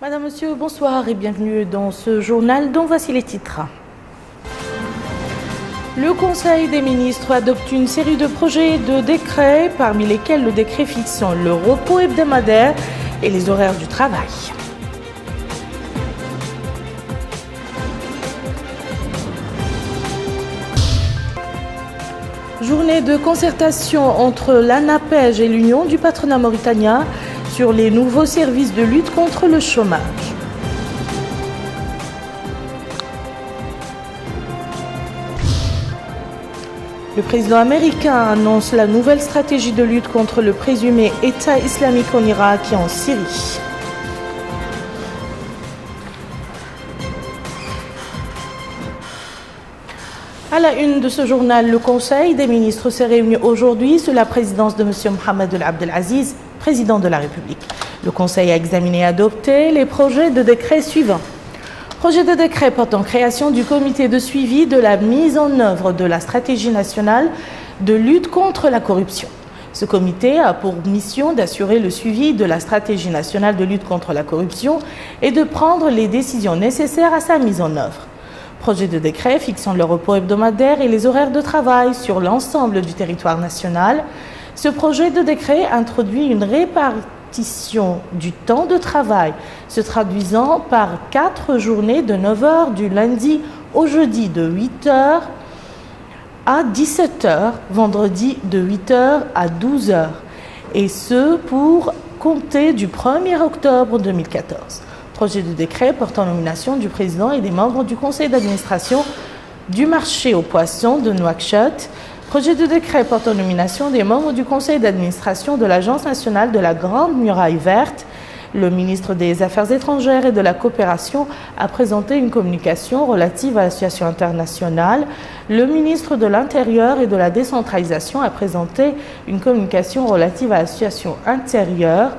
Madame, Monsieur, bonsoir et bienvenue dans ce journal dont voici les titres. Le Conseil des ministres adopte une série de projets de décrets, parmi lesquels le décret fixant le repos hebdomadaire et les horaires du travail. Journée de concertation entre l'ANAPEJ et l'Union du patronat mauritanien sur les nouveaux services de lutte contre le chômage. Le président américain annonce la nouvelle stratégie de lutte contre le présumé État islamique en Irak et en Syrie. À la une de ce journal, le Conseil des ministres s'est réuni aujourd'hui sous la présidence de M. Mohamed Abdelaziz, président de la République. Le Conseil a examiné et adopté les projets de décret suivants. Projet de décret portant création du comité de suivi de la mise en œuvre de la stratégie nationale de lutte contre la corruption. Ce comité a pour mission d'assurer le suivi de la stratégie nationale de lutte contre la corruption et de prendre les décisions nécessaires à sa mise en œuvre. Projet de décret fixant le repos hebdomadaire et les horaires de travail sur l'ensemble du territoire national. Ce projet de décret introduit une répartition du temps de travail se traduisant par 4 journées de 9 heures du lundi au jeudi de 8 heures à 17 heures, vendredi de 8 heures à 12 heures, et ce pour compter du 1er octobre 2014. Projet de décret portant nomination du président et des membres du conseil d'administration du marché aux poissons de Nouakchott. Projet de décret portant nomination des membres du conseil d'administration de l'Agence nationale de la Grande Muraille Verte. Le ministre des Affaires étrangères et de la coopération a présenté une communication relative à la situation internationale. Le ministre de l'Intérieur et de la décentralisation a présenté une communication relative à la situation intérieure.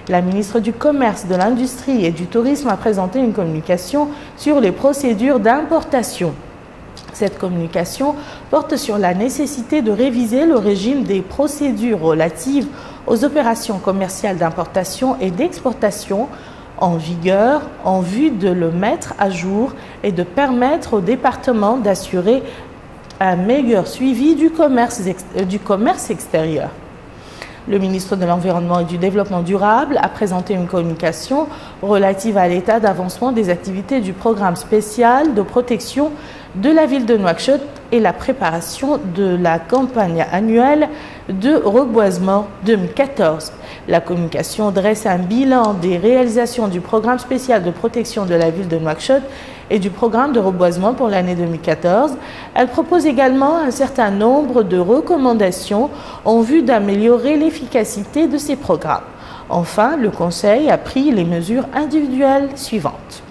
La ministre du Commerce, de l'Industrie et du Tourisme a présenté une communication sur les procédures d'importation. Cette communication porte sur la nécessité de réviser le régime des procédures relatives aux opérations commerciales d'importation et d'exportation en vigueur en vue de le mettre à jour et de permettre au département d'assurer un meilleur suivi du commerce extérieur. Le ministre de l'Environnement et du Développement durable a présenté une communication relative à l'état d'avancement des activités du programme spécial de protection de la ville de Nouakchott et la préparation de la campagne annuelle de reboisement 2014. La communication dresse un bilan des réalisations du programme spécial de protection de la ville de Nouakchott et du programme de reboisement pour l'année 2014. Elle propose également un certain nombre de recommandations en vue d'améliorer l'efficacité de ces programmes. Enfin, le Conseil a pris les mesures individuelles suivantes.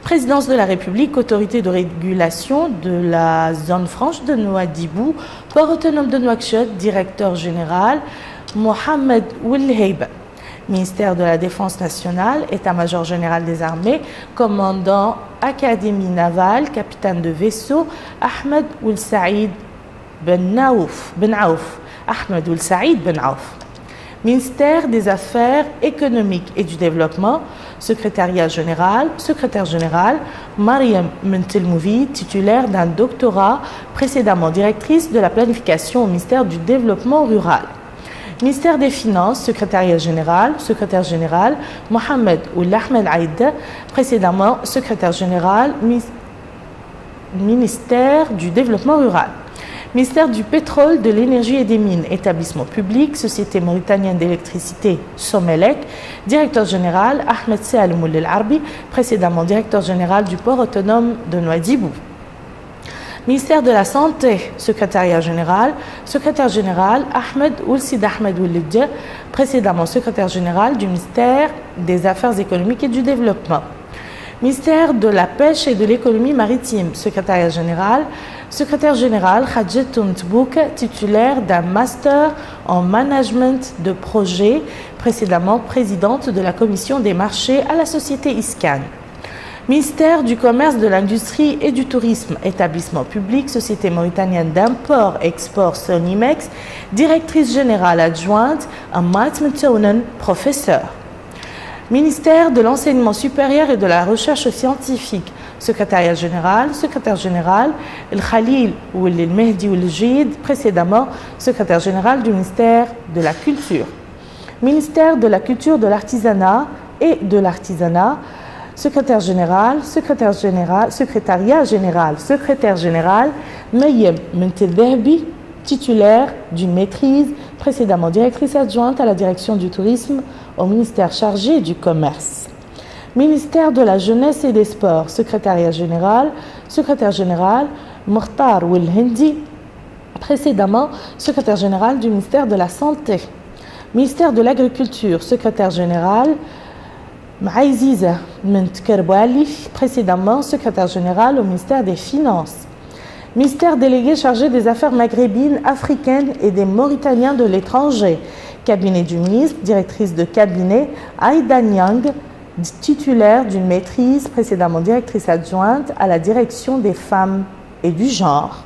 Présidence de la République, autorité de régulation de la zone franche de Nouadhibou, port autonome de Nouakchott, directeur général Mohamed Oulheiba. Ministère de la Défense nationale, État-major général des armées, commandant Académie navale, capitaine de vaisseau, Ahmed Ould Saïd Ben Aouf. Ahmed Ould Saïd Ben Aouf. Ministère des Affaires économiques et du Développement, secrétaire général, Mariam Mentelmouvi, titulaire d'un doctorat, précédemment directrice de la planification au ministère du Développement rural. Ministère des Finances, secrétaire général, Mohamed Ould Ahmed Aïd, précédemment secrétaire général, ministère du Développement rural. Ministère du Pétrole, de l'Énergie et des Mines, établissement public, Société mauritanienne d'électricité, Somelec, directeur général, Ahmed Salem Ould Arbi, précédemment directeur général du port autonome de Nouadhibou. Ministère de la Santé, secrétaire général, Ahmed Ould Sid Ahmed Ould, précédemment secrétaire général du ministère des Affaires économiques et du Développement. Ministère de la Pêche et de l'Économie maritime, secrétaire général, Khadjetoun Tbouk, titulaire d'un master en management de projet, précédemment présidente de la commission des marchés à la société ISCAN. Ministère du Commerce, de l'Industrie et du Tourisme, établissement public, Société mauritanienne d'import-export Sonimex, directrice générale adjointe, Amat Mtounen, professeur. Ministère de l'enseignement supérieur et de la recherche scientifique, secrétaire général, El Khalil ou El Mehdi ou El Jid, précédemment secrétaire général du ministère de la Culture. Ministère de la Culture, de l'Artisanat et de l'Artisanat, secrétaire général, secrétariat général, secrétaire général, Mayem Mentedehbi, titulaire d'une maîtrise, précédemment directrice adjointe à la direction du tourisme au ministère chargé du commerce. Ministère de la Jeunesse et des Sports, secrétaire général, Mokhtar Ouel Hindi, précédemment secrétaire général du ministère de la Santé. Ministère de l'Agriculture, secrétaire général, Maïziza Mentkerbouali, précédemment secrétaire général au ministère des Finances. Ministère délégué chargé des affaires maghrébines, africaines et des Mauritaniens de l'étranger. Cabinet du ministre, directrice de cabinet, Aïda Niang, titulaire d'une maîtrise, précédemment directrice adjointe à la direction des femmes et du genre.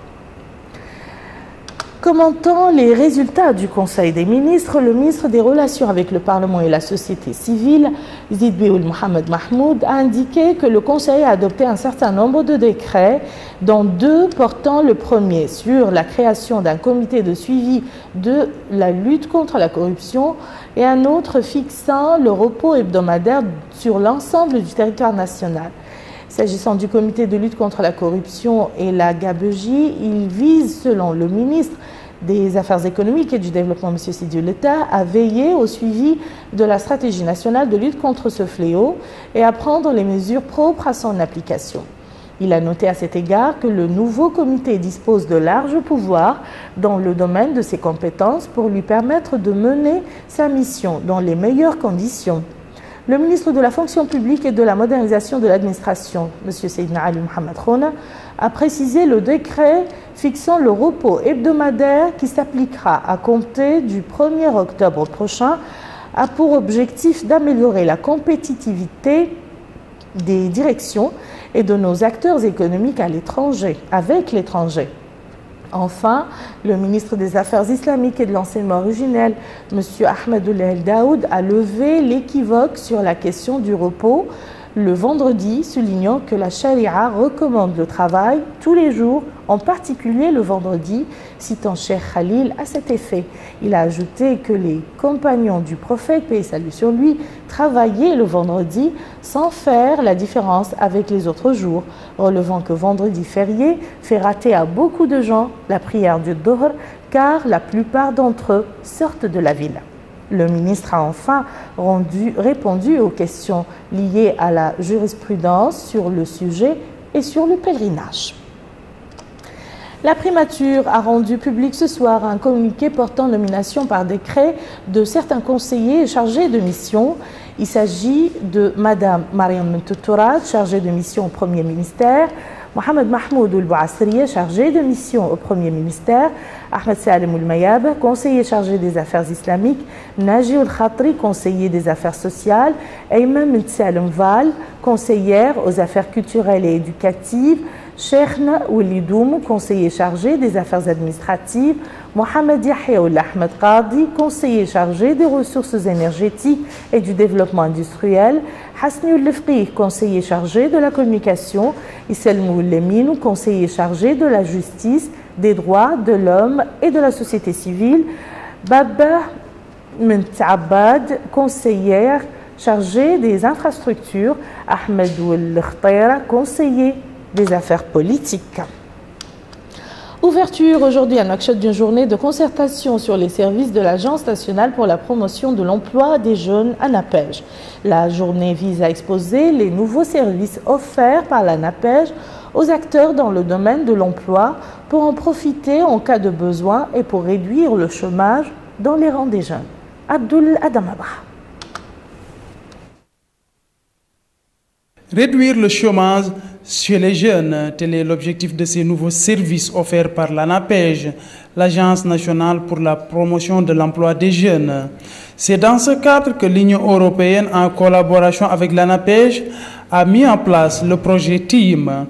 Commentant les résultats du Conseil des ministres, le ministre des Relations avec le Parlement et la société civile, Zid Bioul Mohamed Mahmoud, a indiqué que le Conseil a adopté un certain nombre de décrets, dont 2 portant le premier sur la création d'un comité de suivi de la lutte contre la corruption et un autre fixant le repos hebdomadaire sur l'ensemble du territoire national. S'agissant du comité de lutte contre la corruption et la gabegie, il vise, selon le ministre des Affaires économiques et du Développement, M. Sidi Letta, à veiller au suivi de la stratégie nationale de lutte contre ce fléau et à prendre les mesures propres à son application. Il a noté à cet égard que le nouveau comité dispose de larges pouvoirs dans le domaine de ses compétences pour lui permettre de mener sa mission dans les meilleures conditions. Le ministre de la Fonction publique et de la modernisation de l'administration, M. Seydina Ali Mohamed Khona, a précisé le décret fixant le repos hebdomadaire qui s'appliquera à compter du 1er octobre prochain, a pour objectif d'améliorer la compétitivité des directions et de nos acteurs économiques avec l'étranger. Enfin, le ministre des Affaires islamiques et de l'enseignement originel, M. Ahmedoul El Daoud, a levé l'équivoque sur la question du repos le vendredi, soulignant que la charia recommande le travail tous les jours, en particulier le vendredi, citant Cheikh Khalil à cet effet. Il a ajouté que les compagnons du prophète, paix et salut sur lui, travaillaient le vendredi sans faire la différence avec les autres jours, relevant que vendredi férié fait rater à beaucoup de gens la prière du Dohr, car la plupart d'entre eux sortent de la ville. Le ministre a enfin répondu aux questions liées à la jurisprudence sur le sujet et sur le pèlerinage. La primature a rendu public ce soir un communiqué portant nomination par décret de certains conseillers chargés de mission. Il s'agit de Mme Mariam Mentoutourad, chargée de mission au Premier ministère, Mohamed Mahmoud Oul-Bouassriye, chargé de mission au Premier ministère, Ahmed Salim Oul-Mayab, conseiller chargé des affaires islamiques, Naji Oul-Khatri, conseiller des affaires sociales, Ayman Salim Val, conseillère aux affaires culturelles et éducatives, Cheikhna Oulidoum, conseiller chargé des affaires administratives, Mohamed Yahya Oul-Ahmed Qadi, conseiller chargé des ressources énergétiques et du développement industriel, Hasni Oul-Lefqih, conseiller chargé de la communication, Isselmou Lemine, conseiller chargé de la justice, des droits de l'homme et de la société civile, Baba Mentabad, conseillère chargée des infrastructures, Ahmed Oul-Khtira, conseiller des affaires politiques. Ouverture aujourd'hui à Nouakchott d'une journée de concertation sur les services de l'Agence nationale pour la promotion de l'emploi des jeunes ANAPEJ. La journée vise à exposer les nouveaux services offerts par l'ANAPEJ aux acteurs dans le domaine de l'emploi pour en profiter en cas de besoin et pour réduire le chômage dans les rangs des jeunes. Abdoul Adamaba. Réduire le chômage chez les jeunes, tel est l'objectif de ces nouveaux services offerts par l'ANAPEJ, l'Agence nationale pour la promotion de l'emploi des jeunes. C'est dans ce cadre que l'Union européenne, en collaboration avec l'ANAPEJ, a mis en place le projet TEAM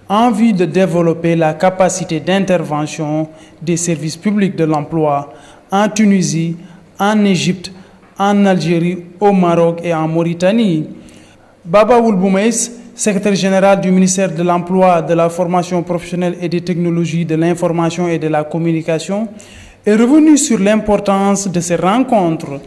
en vue de développer la capacité d'intervention des services publics de l'emploi en Tunisie, en Égypte, en Algérie, au Maroc et en Mauritanie. Baba Woulboumeis, secrétaire général du ministère de l'Emploi, de la formation professionnelle et des technologies de l'information et de la communication, est revenu sur l'importance de ces rencontres.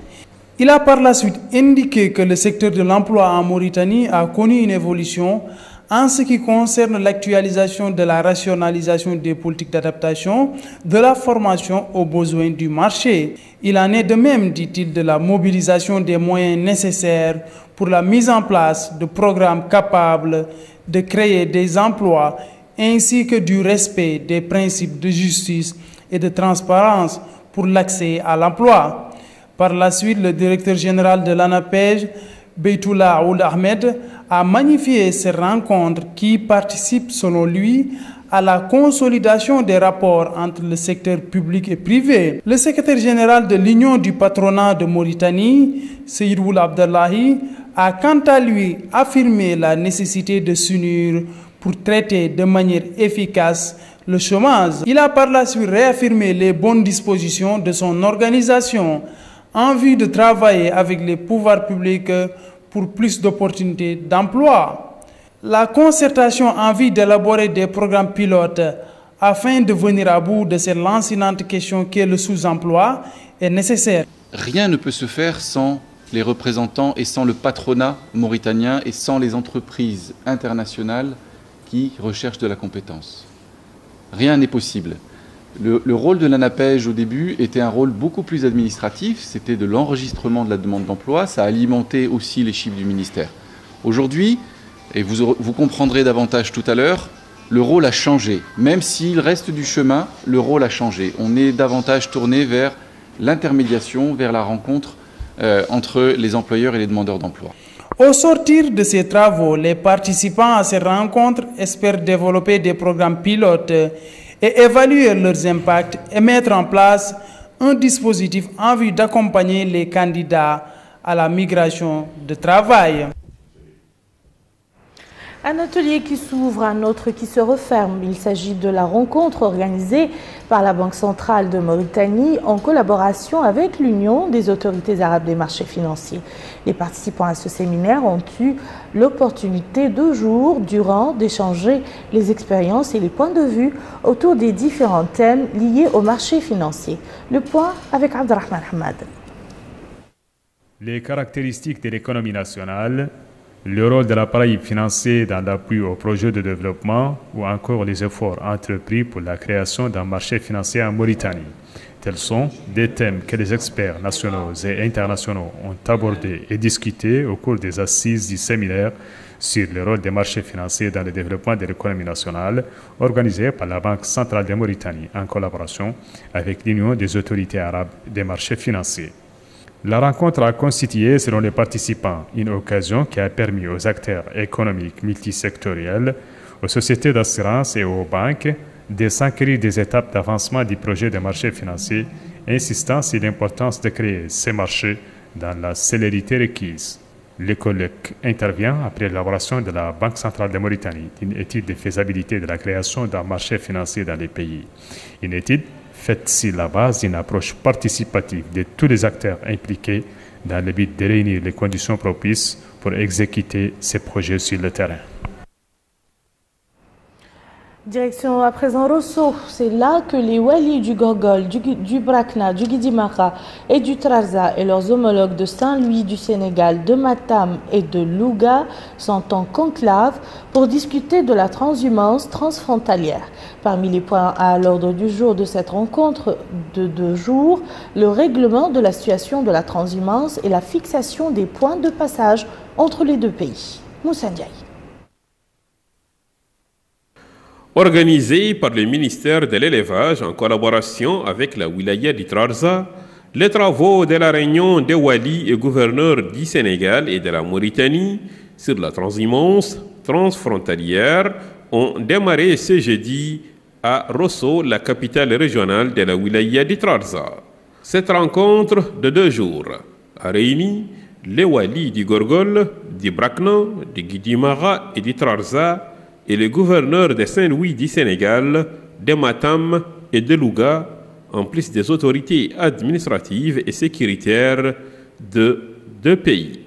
Il a par la suite indiqué que le secteur de l'emploi en Mauritanie a connu une évolution en ce qui concerne l'actualisation de la rationalisation des politiques d'adaptation de la formation aux besoins du marché. Il en est de même, dit-il, de la mobilisation des moyens nécessaires pour la mise en place de programmes capables de créer des emplois ainsi que du respect des principes de justice et de transparence pour l'accès à l'emploi. Par la suite, le directeur général de l'ANAPEJ, Beytoula Ould Ahmed, a magnifié ces rencontres qui participent, selon lui, à la consolidation des rapports entre le secteur public et privé. Le secrétaire général de l'Union du patronat de Mauritanie, Seyidoul Abdallahi, a quant à lui affirmé la nécessité de s'unir pour traiter de manière efficace le chômage. Il a par la suite réaffirmé les bonnes dispositions de son organisation en vue de travailler avec les pouvoirs publics pour plus d'opportunités d'emploi. La concertation en vue d'élaborer des programmes pilotes afin de venir à bout de cette lancinante question qu'est le sous-emploi est nécessaire. Rien ne peut se faire sans les représentants et sans le patronat mauritanien et sans les entreprises internationales qui recherchent de la compétence. Rien n'est possible. Le rôle de l'ANAPEJ au début était un rôle beaucoup plus administratif, c'était de l'enregistrement de la demande d'emploi, ça alimentait aussi les chiffres du ministère. Aujourd'hui, et vous comprendrez davantage tout à l'heure, le rôle a changé. Même s'il reste du chemin, le rôle a changé. On est davantage tourné vers l'intermédiation, vers la rencontre entre les employeurs et les demandeurs d'emploi. Au sortir de ces travaux, les participants à ces rencontres espèrent développer des programmes pilotes et évaluer leurs impacts et mettre en place un dispositif en vue d'accompagner les candidats à la migration de travail. Un atelier qui s'ouvre, un autre qui se referme. Il s'agit de la rencontre organisée par la Banque centrale de Mauritanie en collaboration avec l'Union des autorités arabes des marchés financiers. Les participants à ce séminaire ont eu l'opportunité 2 jours durant d'échanger les expériences et les points de vue autour des différents thèmes liés au marché financier. Le point avec Abdelrahman Hamad. Les caractéristiques de l'économie nationale, le rôle de l'appareil financier dans l'appui aux projets de développement ou encore les efforts entrepris pour la création d'un marché financier en Mauritanie. Tels sont des thèmes que les experts nationaux et internationaux ont abordés et discutés au cours des assises du séminaire sur le rôle des marchés financiers dans le développement de l'économie nationale, organisé par la Banque centrale de Mauritanie en collaboration avec l'Union des autorités arabes des marchés financiers. La rencontre a constitué, selon les participants, une occasion qui a permis aux acteurs économiques multisectoriels, aux sociétés d'assurance et aux banques de s'enquérir des étapes d'avancement du projet de marché financier, insistant sur l'importance de créer ces marchés dans la célérité requise. Le colloque intervient après l'élaboration de la Banque centrale de Mauritanie d'une étude de faisabilité de la création d'un marché financier dans les pays. Une étude faite sur la base d'une approche participative de tous les acteurs impliqués dans le but de réunir les conditions propices pour exécuter ces projets sur le terrain. Direction à présent Rosso, c'est là que les Walis du Gorgol, du Brakna, du Guidimara et du Trarza et leurs homologues de Saint-Louis du Sénégal, de Matam et de Louga sont en conclave pour discuter de la transhumance transfrontalière. Parmi les points à l'ordre du jour de cette rencontre de 2 jours, le règlement de la situation de la transhumance et la fixation des points de passage entre les 2 pays. Moussa Ndiaye. Organisé par le ministère de l'Élevage en collaboration avec la wilaya du Trarza, les travaux de la réunion des Walis et gouverneurs du Sénégal et de la Mauritanie sur la transhumance transfrontalière ont démarré ce jeudi à Rosso, la capitale régionale de la wilaya du Trarza. Cette rencontre de 2 jours a réuni les Walis du Gorgol, du Brakna, du Guidimara et du Trarza et les gouverneurs de Saint-Louis du Sénégal, de Matam et de Louga, en plus des autorités administratives et sécuritaires de deux pays.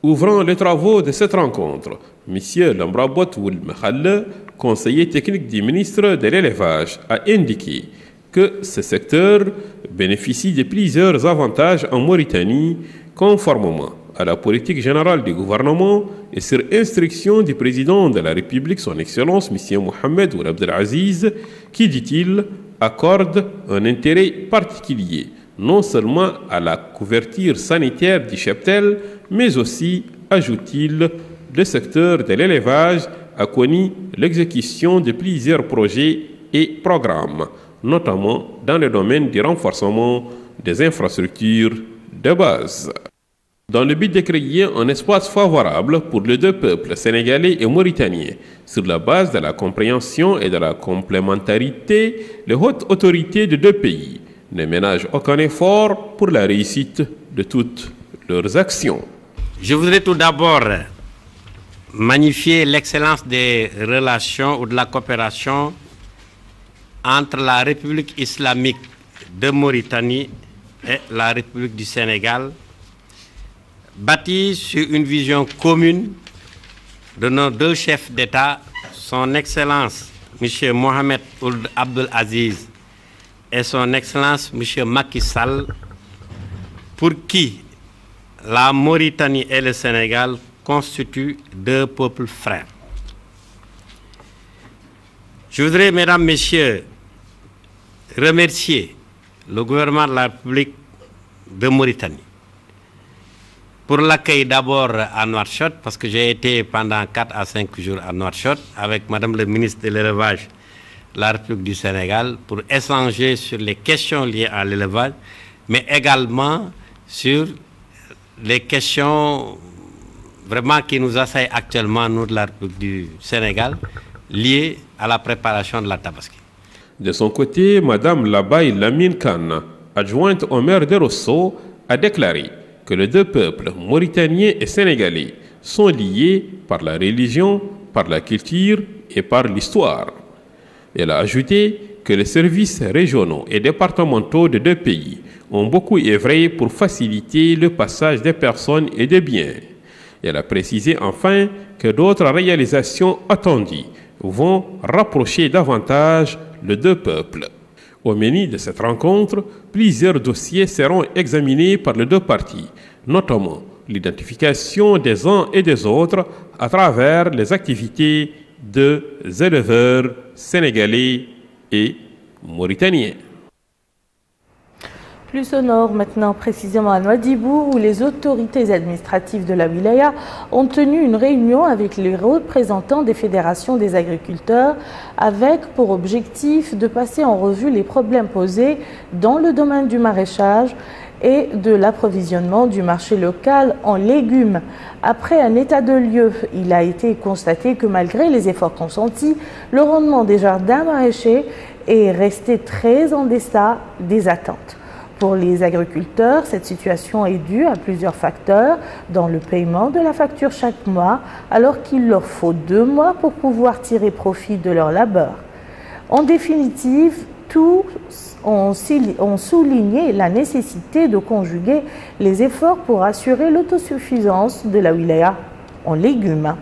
Ouvrant les travaux de cette rencontre, M. Lambrabot Ould Mekhalle, conseiller technique du ministre de l'Élevage, a indiqué que ce secteur bénéficie de plusieurs avantages en Mauritanie, conformément à la politique générale du gouvernement et sur instruction du président de la République, son Excellence M. Mohamed Ould Abdelaziz, qui, dit-il, accorde un intérêt particulier non seulement à la couverture sanitaire du cheptel, mais aussi, ajoute-t-il, le secteur de l'élevage a connu l'exécution de plusieurs projets et programmes, notamment dans le domaine du renforcement des infrastructures de base. Dans le but de créer un espace favorable pour les deux peuples, sénégalais et mauritaniens, sur la base de la compréhension et de la complémentarité, les hautes autorités de deux pays ne ménagent aucun effort pour la réussite de toutes leurs actions. Je voudrais tout d'abord magnifier l'excellence des relations ou de la coopération entre la République islamique de Mauritanie et la République du Sénégal, bâtie sur une vision commune de nos deux chefs d'État, son Excellence M. Mohamed Ould Abdelaziz et son Excellence M. Macky Sall, pour qui la Mauritanie et le Sénégal constituent deux peuples frères. Je voudrais, mesdames, messieurs, remercier le gouvernement de la République de Mauritanie pour l'accueil d'abord à Nouakchott, parce que j'ai été pendant 4 à 5 jours à Nouakchott avec Madame le ministre de l'Élevage de la République du Sénégal pour échanger sur les questions liées à l'élevage, mais également sur les questions vraiment qui nous assaillent actuellement, nous de la République du Sénégal, liées à la préparation de la Tabaski. De son côté, Mme Labaye Lamine Khan, adjointe au maire de Rosso, a déclaré que les deux peuples, mauritaniens et sénégalais, sont liés par la religion, par la culture et par l'histoire. Elle a ajouté que les services régionaux et départementaux de deux pays ont beaucoup œuvré pour faciliter le passage des personnes et des biens. Elle a précisé enfin que d'autres réalisations attendues vont rapprocher davantage les deux peuples. Au menu de cette rencontre, plusieurs dossiers seront examinés par les deux parties, notamment l'identification des uns et des autres à travers les activités des éleveurs sénégalais et mauritaniens. Plus au nord, maintenant précisément à Nouadhibou, où les autorités administratives de la wilaya ont tenu une réunion avec les représentants des fédérations des agriculteurs, avec pour objectif de passer en revue les problèmes posés dans le domaine du maraîchage et de l'approvisionnement du marché local en légumes. Après un état de lieu, il a été constaté que malgré les efforts consentis, le rendement des jardins maraîchers est resté très en deçà des attentes. Pour les agriculteurs, cette situation est due à plusieurs facteurs dans le paiement de la facture chaque mois, alors qu'il leur faut 2 mois pour pouvoir tirer profit de leur labeur. En définitive, tous ont souligné la nécessité de conjuguer les efforts pour assurer l'autosuffisance de la wilaya en légumes.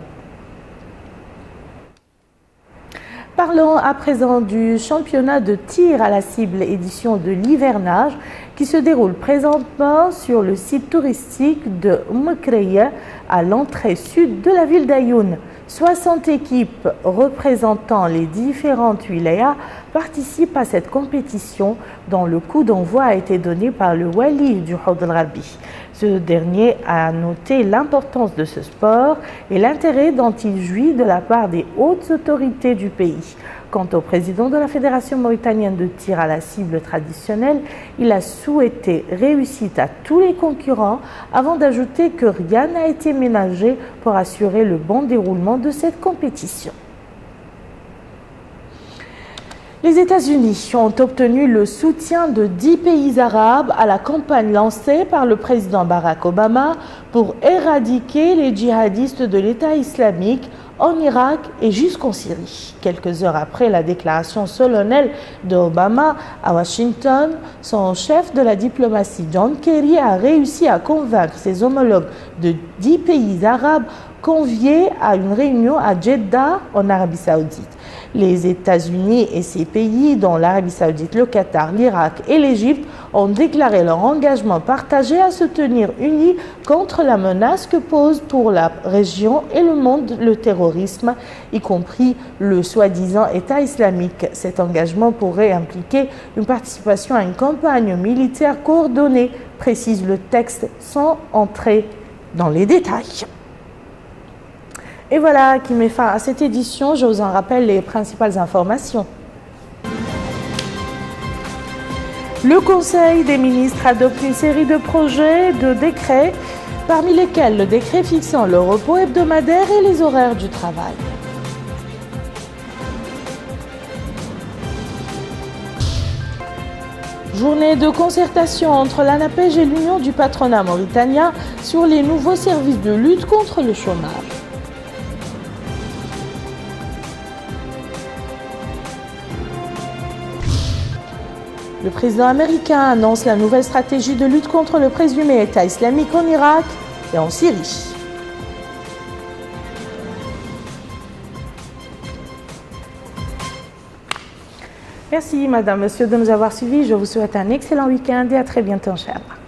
Parlons à présent du championnat de tir à la cible édition de l'hivernage qui se déroule présentement sur le site touristique de Mekreya à l'entrée sud de la ville d'Ayoun. 60 équipes représentant les différentes wilayas participent à cette compétition dont le coup d'envoi a été donné par le Wali du Haut el-Gharbi. Ce dernier a noté l'importance de ce sport et l'intérêt dont il jouit de la part des hautes autorités du pays. Quant au président de la Fédération mauritanienne de tir à la cible traditionnelle, il a souhaité réussite à tous les concurrents avant d'ajouter que rien n'a été ménagé pour assurer le bon déroulement de cette compétition. Les États-Unis ont obtenu le soutien de 10 pays arabes à la campagne lancée par le président Barack Obama pour éradiquer les djihadistes de l'État islamique en Irak et jusqu'en Syrie. Quelques heures après la déclaration solennelle d'Obama à Washington, son chef de la diplomatie, John Kerry, a réussi à convaincre ses homologues de 10 pays arabes conviés à une réunion à Jeddah, en Arabie Saoudite. Les États-Unis et ces pays, dont l'Arabie Saoudite, le Qatar, l'Irak et l'Égypte, ont déclaré leur engagement partagé à se tenir unis contre la menace que pose pour la région et le monde le terrorisme, y compris le soi-disant État islamique. Cet engagement pourrait impliquer une participation à une campagne militaire coordonnée, précise le texte sans entrer dans les détails. Et voilà qui met fin à cette édition. Je vous en rappelle les principales informations. Le Conseil des ministres adopte une série de projets de décrets, parmi lesquels le décret fixant le repos hebdomadaire et les horaires du travail. Journée de concertation entre l'ANAPEJ et l'Union du patronat mauritanien sur les nouveaux services de lutte contre le chômage. Le président américain annonce la nouvelle stratégie de lutte contre le présumé État islamique en Irak et en Syrie. Merci, madame, monsieur, de nous avoir suivis. Je vous souhaite un excellent week-end et à très bientôt, Inch'Allah.